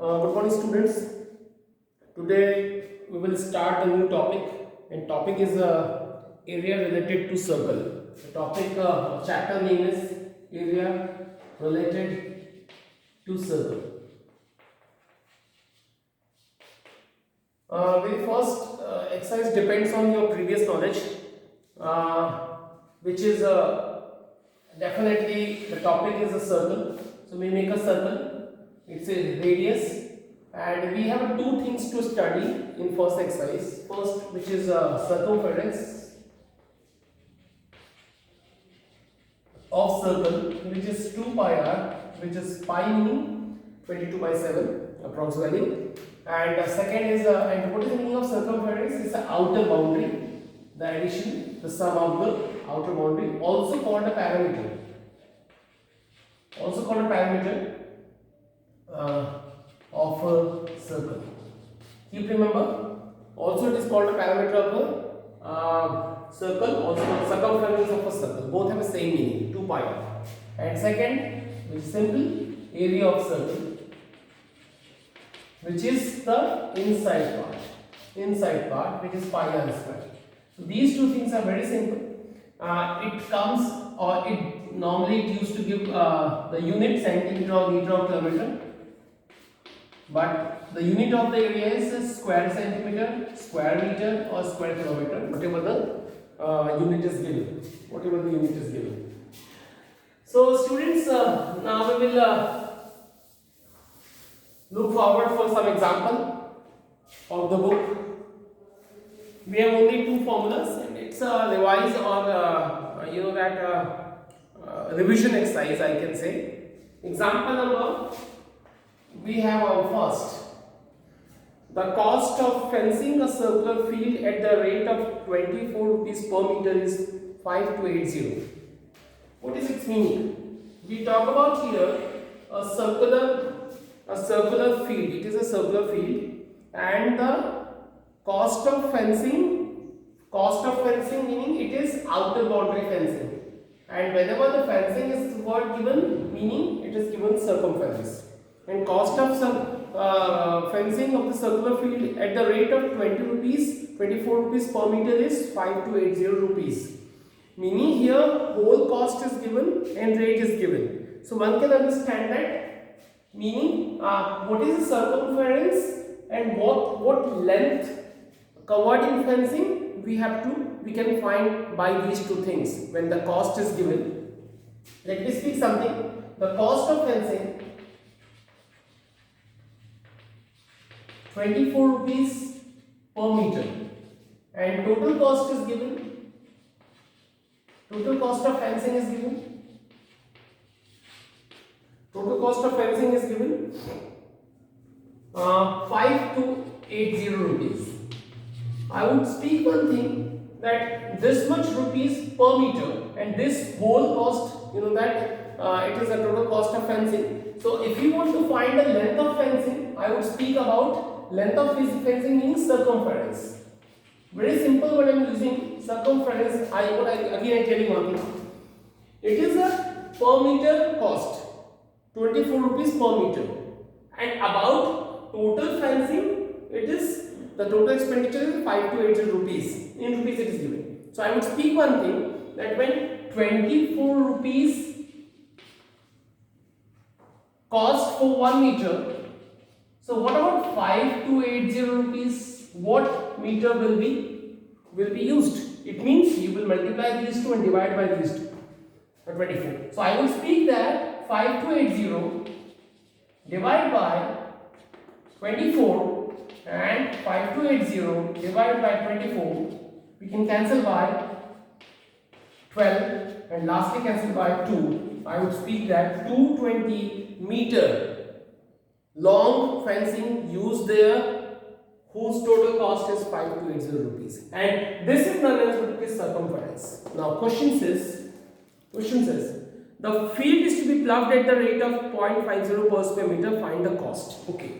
Good morning, students. Today we will start a new topic, and topic is area related to circle. The topic chapter name is area related to circle. Very first exercise depends on your previous knowledge, which is definitely the topic is a circle. So we make a circle. It's a radius, and we have two things to study in first exercise. First, which is circumference of circle, which is 2 pi r, which is pi meaning 22 by 7 approx value. And second is and what is the meaning of circumference? It's the outer boundary, the addition, the sum of the outer boundary, also called a parameter. Also called a parameter of a circle. Keep remember. Also, it is called a parameter of a circle. Also, called circumference of a circle. Both have the same meaning. 2 pi. And second, which is simple, area of circle, which is the inside part, which is pi r square. So these two things are very simple. It comes, or it normally it used to give the unit centimeter or meter or kilometer, but the unit of the area is square centimeter, square meter, or square kilometer, whatever the unit is given. So students, now we will look forward for some example of the book. We have only two formulas, and it's a revise or revision exercise, I can say. Example number, we have our first. The cost of fencing a circular field at the rate of 24 rupees per meter is 5280. What is its meaning? We talk about here a circular field. It is a circular field, and the cost of fencing meaning it is outer boundary fencing, and whenever the fencing is word given, meaning it is given circumference. And cost of fencing of the circular field at the rate of 24 rupees per meter is 5280 rupees. Meaning here whole cost is given and rate is given. So one can understand that. Meaning what is the circumference and what length covered in fencing we can find by these two things when the cost is given. Let me speak something. The cost of fencing 24 rupees per meter, and total cost is given. Total cost of fencing is given. Total cost of fencing is given 5280 rupees. I would speak one thing, that this much rupees per meter, and this whole cost, it is a total cost of fencing. So if you want to find the length of fencing, I would speak about length of fencing means circumference. Very simple when I am using circumference. I tell you one thing. It is a per meter cost, 24 rupees per meter, and about total fencing, it is the total expenditure is 5280 rupees. In rupees it is given. So I would speak one thing, that when 24 rupees cost for 1 meter, so what about 5280 rupees? What meter will be used? It means you will multiply these two and divide by these two. 24. So I will speak that 5280 divided by 24, and 5280 divided by 24 we can cancel by 12, and lastly cancel by 2. I would speak that 220 meter long fencing used there, whose total cost is 5280 rupees, and this is known as circumference. Now question says the field is to be ploughed at the rate of 0.50 per square meter, find the cost. Okay,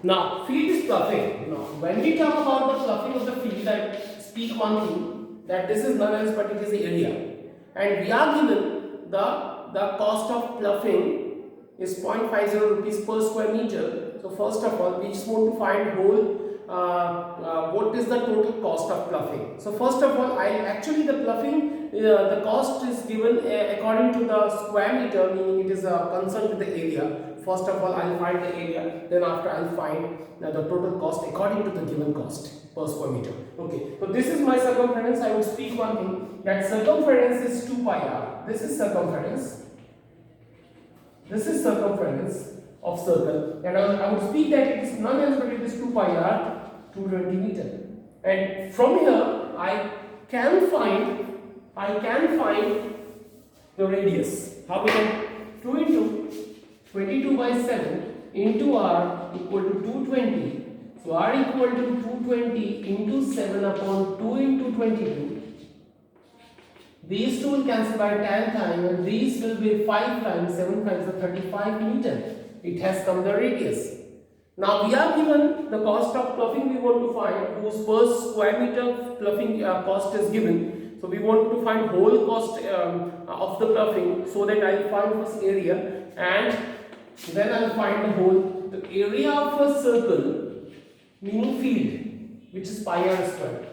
now field is ploughing. Now when we talk about the ploughing of the field, I speak one thing, that this is known as, but it is the area, and we are given the cost of ploughing is 0.50 rupees per square meter. So first of all, we just want to find whole what is the total cost of ploughing. So first of all, actually the ploughing the cost is given according to the square meter, meaning it is concerned with the area. First of all, I'll find the area, then after I'll find the total cost according to the given cost per square meter. Okay, so this is my circumference. I would speak one thing, that circumference is 2 pi r. This is circumference. This is circumference of circle, and I would speak that it is none else but it is 2 pi r, 220 meter. And from here I can find the radius. How we can? 2 into 22 by 7 into r equal to 220. So r equal to 220 into 7 upon 2 into 22. These two will cancel by 10 times, and these will be 5 times 7 times the 35 meter. It has come the radius. Now we are given the cost of ploughing. We want to find whose per square meter ploughing cost is given. So we want to find whole cost of the ploughing, so that I will find first area, and then I will find the area of a circle, meaning field, which is pi r square.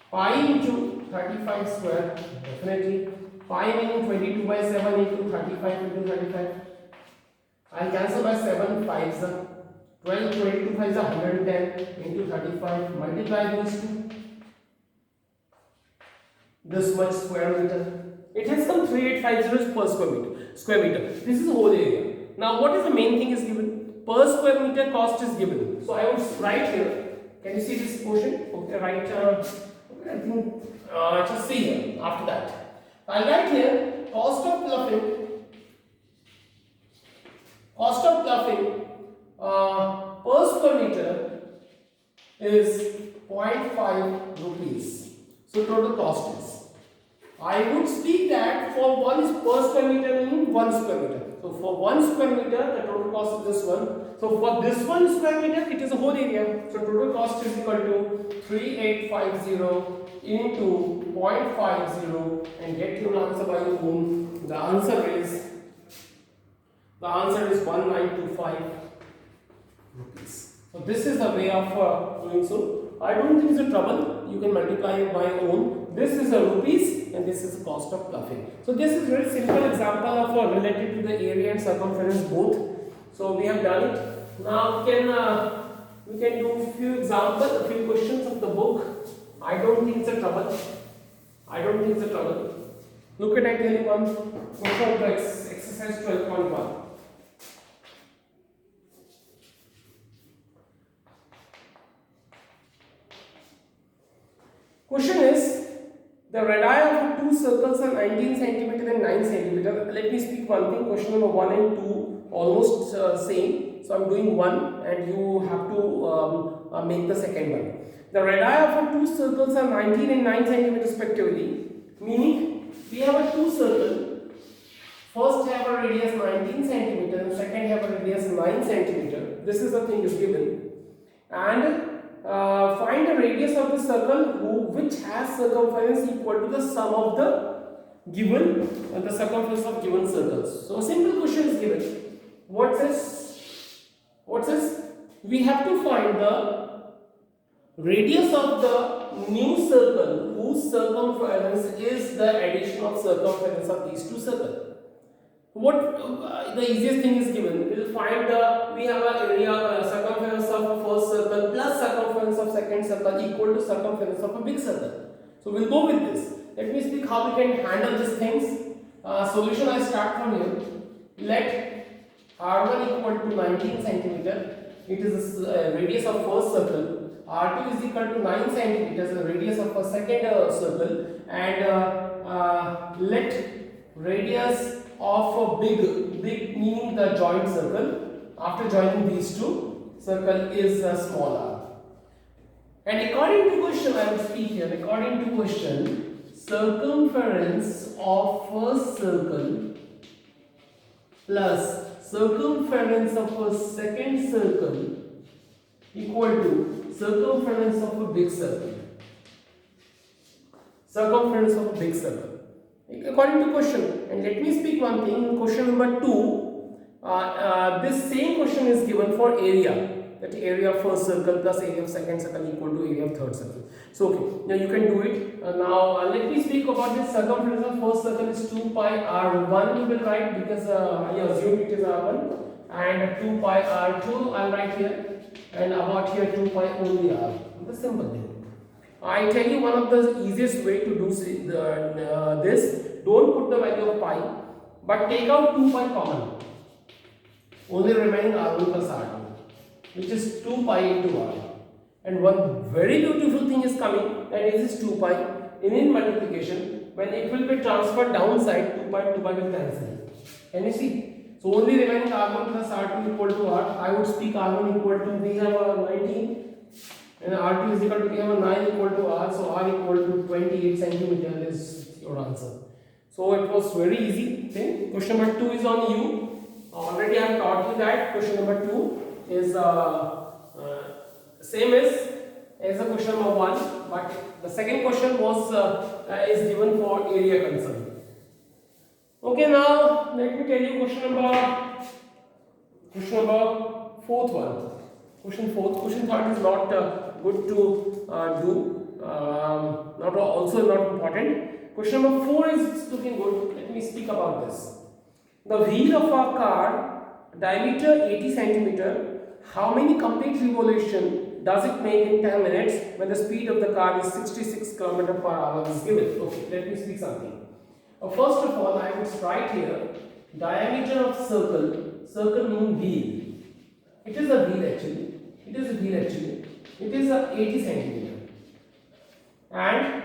Pi into 35 square, definitely. Pi meaning 22 by 7 into 35 into 35. I'll cancel by 7 5s. 12, 22 5s are 110 into 35. Multiply these two. This much square meter. It has come 3850 per square meter. This is the whole area. Now what is the main thing is given? Per square meter cost is given. So I would write here. Can you see this portion? Okay, write. I think just see here after that. I'll write here cost of ploughing per square meter is 0.5 rupees. So total cost is. I would speak that for 1 per square meter meaning 1 square meter. So for 1 square meter the total cost is this one. So for this 1 square meter it is a whole area. So total cost is equal to 3850 into 0.50 and get your answer by your own. The answer is 1925 rupees. So this is the way of doing so. I don't think it's a trouble. You can multiply it by your own. This is a rupees and this is the cost of ploughing. So this is a very simple example of related to the area and circumference both. So we have done it. Now we can do few examples, a few questions of the book. I don't think it's a trouble. Look at example 1, question of exercise 12.1. Question is, the radii of two circles are 19 cm and 9 cm. Let me speak one thing. Question number 1 and 2 almost same. So I am doing 1 and you have to make the second one. The radii of two circles are 19 and 9 cm respectively. Meaning we have a two circle. First have a radius 19 cm and second have a radius 9 cm. This is the thing is given. And find the radius of the circle which has circumference equal to the sum of the given the circumference of given circles. So a simple question is given. What says? We have to find the radius of the new circle whose circumference is the addition of circumference of these two circles. What the easiest thing is given. We will find we have an area circumference of first circle plus circumference of second circle equal to circumference of a big circle. So we'll go with this. Let me speak how we can handle these things. Solution I start from here. Let r1 equal to 19 centimeter. It is the radius of first circle. r2 is equal to 9 centimeters, the radius of a second circle, and let radius of a big meaning the joint circle. After joining these two, circle is smaller. And according to question, I will speak here. According to question, circumference of first circle plus circumference of a second circle equal to circumference of a big circle. Circumference of a big circle. According to question, and let me speak one thing. In question number 2, this same question is given for area. That area of first circle plus area of second circle equal to area of third circle. So okay, now you can do it. Now let me speak about this circumference of first circle is 2 pi r1 you will write, because I assume it is r1, and 2 pi r2 I'll write here, and about here 2 pi only r. The simple thing. I tell you one of the easiest way to do this. Don't put the value of pi, but take out 2 pi common. Only remaining r1 plus r2, which is 2 pi into r. And one very beautiful thing is coming, that is 2 pi. In multiplication, when it will be transferred downside, 2 pi will cancel. Can you see? So only remaining r1 plus r2 equal to r. I would speak r1 equal to, we have a 19, and r2 is equal to, we have a 9 equal to r. So r equal to 28 centimeter is your answer. So it was very easy. Okay? Question number 2 is on you. Already I have taught you that question number 2 is same as the question number 1, but the second question was is given for area concern. Okay, now let me tell you question number fourth one. Question third is not good to do. Not also not important. Question number 4 is looking good. Let me speak about this. The wheel of a car, diameter 80 centimeter, how many complete revolution does it make in 10 minutes when the speed of the car is 66 km per hour is given? Okay, let me speak something. First of all, I would write here diameter of circle means wheel. It is a wheel actually. It is 80 centimeter. And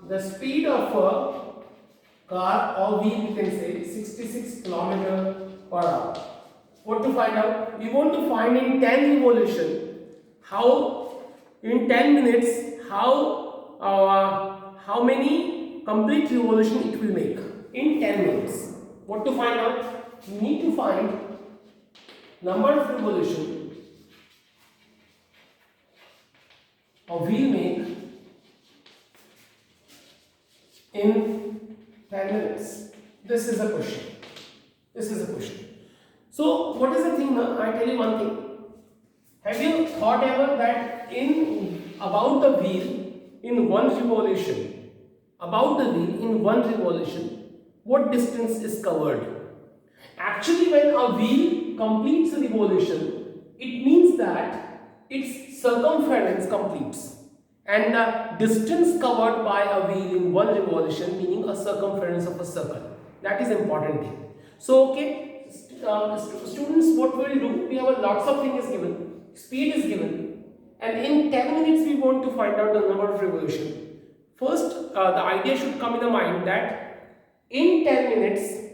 the speed of a car or wheel, you can say 66 km per hour. What to find out? We want to find in 10 revolution how in 10 minutes how many complete revolution it will make in 10 minutes. What to find out? We need to find number of revolution a wheel make in 10 minutes. This is a question. So what is the thing now? I tell you one thing. Have you thought ever that about the wheel in one revolution, what distance is covered? Actually, when a wheel completes a revolution, it means that its circumference completes, and the distance covered by a wheel in one revolution, meaning a circumference of a circle. That is important thing. So okay, students, what we will do? We have lots of things given. Speed is given, and in 10 minutes we want to find out the number of revolution. First, the idea should come in the mind that in 10 minutes,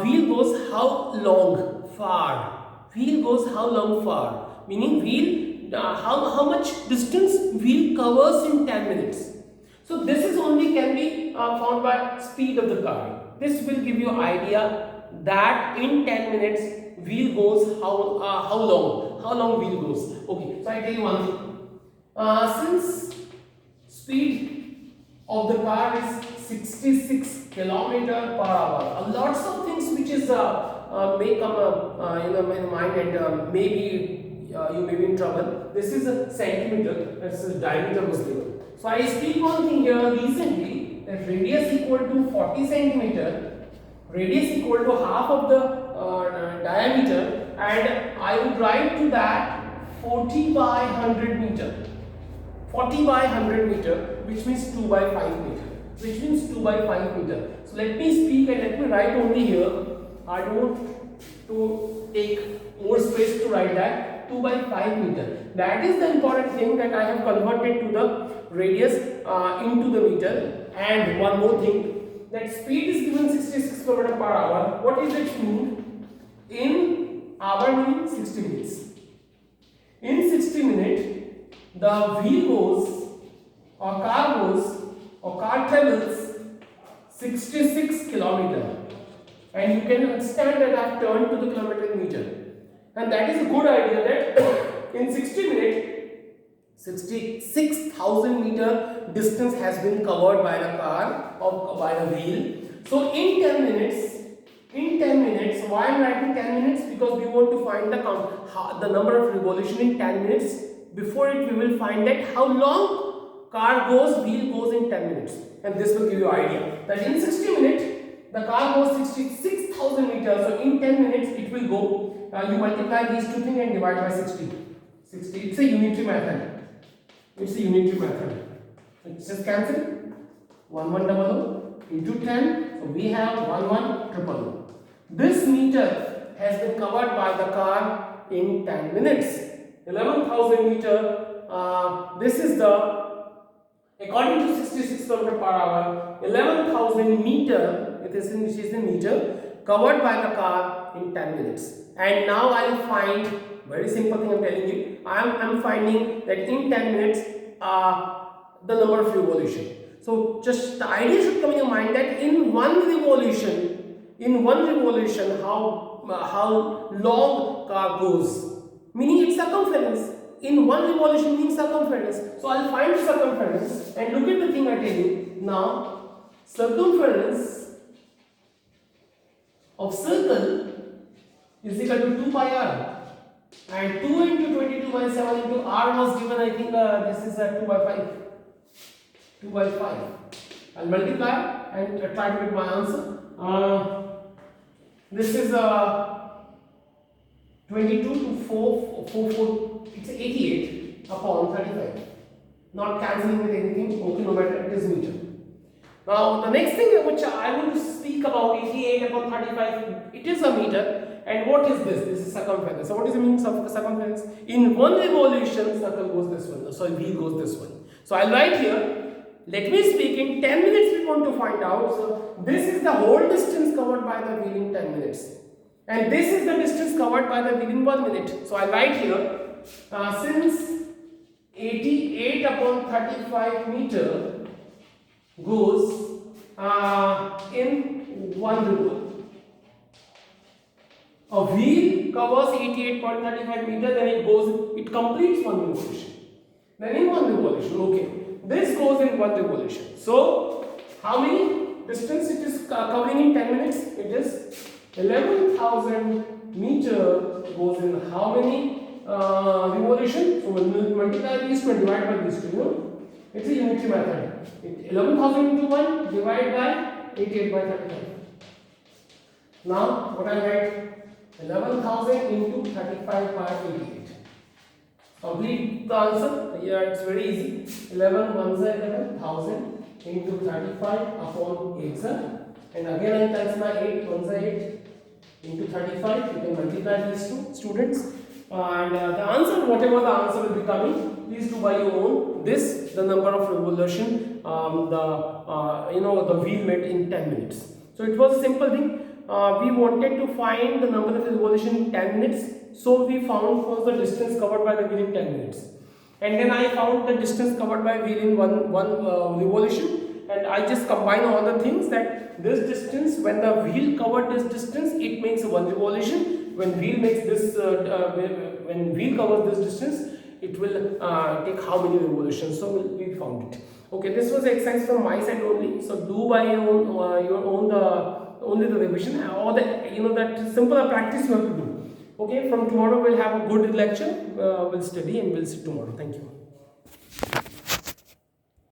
wheel goes how long far? Wheel goes how long far? Meaning wheel, how much distance wheel covers in 10 minutes. So this is only can be found by speed of the car. This will give you idea that in 10 minutes wheel goes how long wheel goes. Okay, so I tell you one thing. Since speed of the car is 66 km per hour, lots of things which is may come in mind, and maybe you may be in trouble. This is a centimeter. That's the diameter was given. So I speak one thing here recently, that radius equal to 40 centimeter, radius equal to half of the diameter, and I would write to that 40 by 100 meter. 40 by 100 meter, which means 2 by 5 meter. So let me speak and let me write only here. I don't want to take more space to write that. 2 by 5 meter. That is the important thing, that I have converted to the radius into the meter. And one more thing, that speed is given 66 km per hour. What is it mean? In hour means 60 minutes. In 60 minutes, the wheel goes, or car travels 66 km. And you can understand that I have turned to the kilometer meter. And that is a good idea, that in 60 minutes, 66,000 meter distance has been covered by the car or by the wheel. So in 10 minutes, why I'm writing 10 minutes? Because we want to find the number of revolution in 10 minutes. Before it, we will find that how long wheel goes in 10 minutes. And this will give you idea that in 60 minutes, the car goes 66,000 meters. So in 10 minutes, it will go, you multiply these two things and divide by 60. It's a unitary method. It's a unitary method. It's just cancel. 1100 into 10. So we have 1100. This meter has been covered by the car in 10 minutes. 11,000 meter. This is according to 66 km per hour. 11,000 meter. It is in meter covered by the car in 10 minutes. And now I will find very simple thing. I'm telling you. I'm finding that in 10 minutes the number of revolution. So just the idea should come in your mind that in one revolution, how long car goes, meaning its circumference. In one revolution means circumference. So I'll find circumference and look at the thing I tell you. Now circumference of circle is equal to 2 pi r, and 2 into 22 by 7 into r was given. I think this is 2 by 5. 2 by 5. I'll multiply and try to get my answer. This is 22 to 4, it's 88 upon 35. Not cancelling with anything, okay, no matter, it is meter. Now the next thing which I want to speak about, 88 upon 35, it is a meter. And what is this? This is circumference. So what is the meaning of circumference? In one revolution, circle goes this one, so wheel goes this one. So I'll write here. Let me speak, in 10 minutes we want to find out. So this is the whole distance covered by the wheel in 10 minutes. And this is the distance covered by the wheel in 1 minute. So I write here, since 88 upon 35 meter goes in 1 revolution. A wheel covers 88.35 meter, then it completes 1 revolution. Then in 1 revolution, okay. This goes in 1 revolution. So, how many distance it is covering in 10 minutes? It is 11,000 meter goes in how many revolution? So, when we multiply these two and divide by these two, you know, it's a unitary method. 11,000 into 1 divided by 88 by 35. Now, what I write? 11,000 into 35 by 88. Complete the answer. Here it's very easy. 11 ones are 11,000 into 35 upon 8. And again I cancel my 8 ones are 8 into 35. You can multiply these two, students. And the answer, whatever the answer will be coming, please do by your own. This the number of revolution the wheel made in 10 minutes. So it was a simple thing. We wanted to find the number of revolution in 10 minutes. So we found first the distance covered by the wheel in 10 minutes. And then I found the distance covered by wheel in one revolution. And I just combine all the things that this distance, when the wheel covered this distance, it makes 1 revolution. When wheel makes this, when wheel covers this distance, it will take how many revolutions. So we found it. Okay, this was the exercise from my side only. So do by your own only the revision or that simple practice you have to do. Okay, from tomorrow we'll have a good lecture. We'll study and we'll see tomorrow. Thank you.